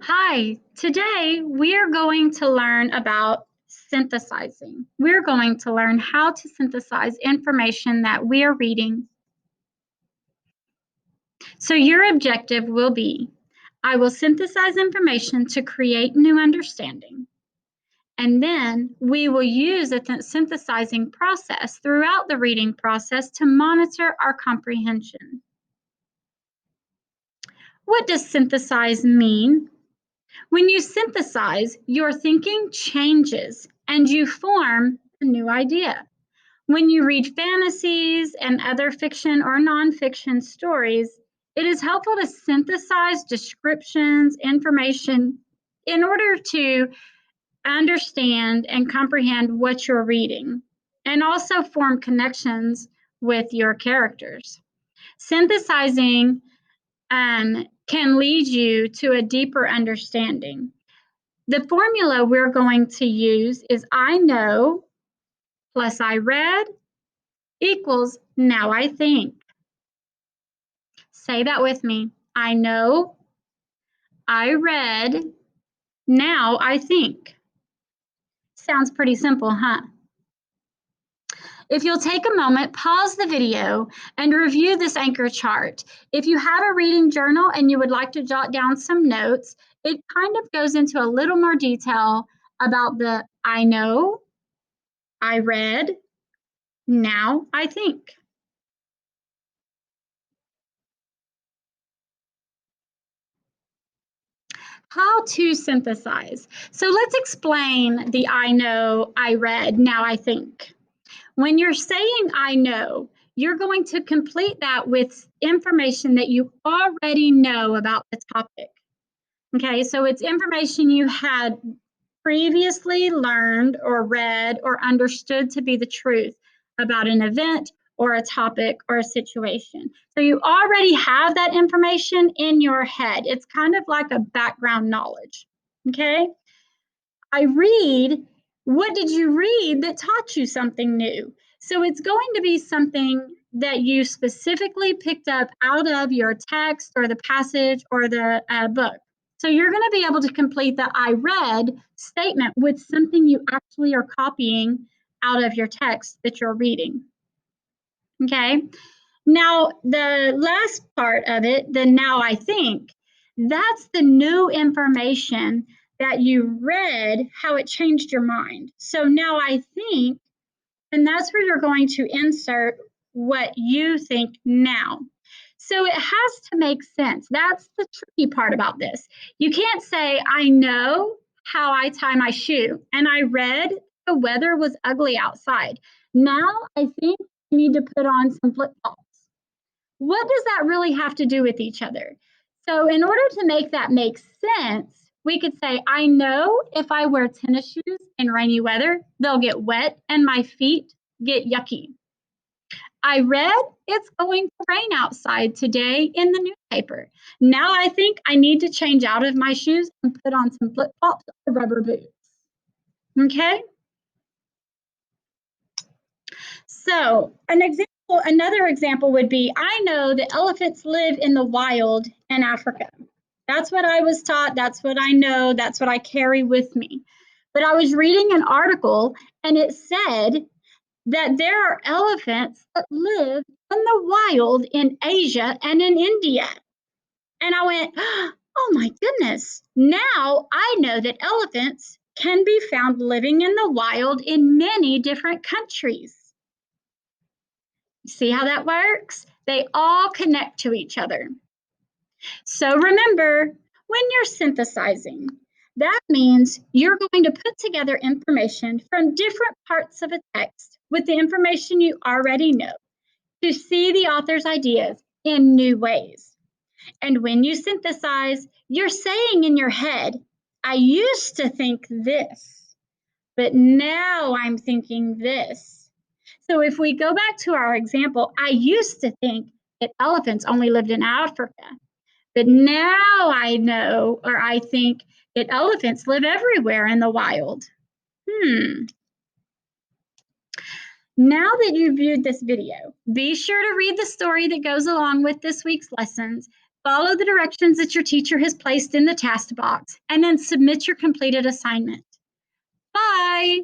Hi, today we are going to learn about synthesizing. We're going to learn how to synthesize information that we are reading. So your objective will be, I will synthesize information to create new understanding. And then we will use a synthesizing process throughout the reading process to monitor our comprehension. What does synthesize mean? When you synthesize, your thinking changes and you form a new idea. When you read fantasies and other fiction or nonfiction stories, it is helpful to synthesize descriptions, information in order to understand and comprehend what you're reading and also form connections with your characters. Synthesizing can lead you to a deeper understanding. The formula we're going to use is I know plus I read equals now I think. Say that with me. I know, I read, now I think. Sounds pretty simple, huh? If you'll take a moment, pause the video and review this anchor chart. If you have a reading journal and you would like to jot down some notes, it kind of goes into a little more detail about the I know, I read, now I think. How to synthesize. So let's explain the I know, I read, now I think. When you're saying I know, you're going to complete that with information that you already know about the topic. Okay, so it's information you had previously learned or read or understood to be the truth about an event or a topic or a situation. So you already have that information in your head. It's kind of like a background knowledge. Okay, I read. What did you read that taught you something new? So it's going to be something that you specifically picked up out of your text or the passage or the book. So you're going to be able to complete the I read statement with something you actually are copying out of your text that you're reading. Okay. Now, the last part of it, the now I think, that's the new information that you read, how it changed your mind. So now I think, and that's where you're going to insert what you think now. So it has to make sense. That's the tricky part about this. You can't say, I know how I tie my shoe, and I read the weather was ugly outside. Now I think I need to put on some flip flops. What does that really have to do with each other? So in order to make that make sense, we could say, I know if I wear tennis shoes in rainy weather, they'll get wet and my feet get yucky. I read it's going to rain outside today in the newspaper. Now I think I need to change out of my shoes and put on some flip-flops or rubber boots. Okay? So another example would be, I know that elephants live in the wild in Africa. That's what I was taught. That's what I know. That's what I carry with me. But I was reading an article and it said that there are elephants that live in the wild in Asia and in India. And I went, oh my goodness. Now I know that elephants can be found living in the wild in many different countries. See how that works? They all connect to each other. So remember, when you're synthesizing, that means you're going to put together information from different parts of a text with the information you already know to see the author's ideas in new ways. And when you synthesize, you're saying in your head, I used to think this, but now I'm thinking this. So if we go back to our example, I used to think that elephants only lived in Africa, but now I know, or I think that elephants live everywhere in the wild. Now that you've viewed this video, be sure to read the story that goes along with this week's lessons Follow the directions that your teacher has placed in the task box, and then submit your completed assignment. Bye!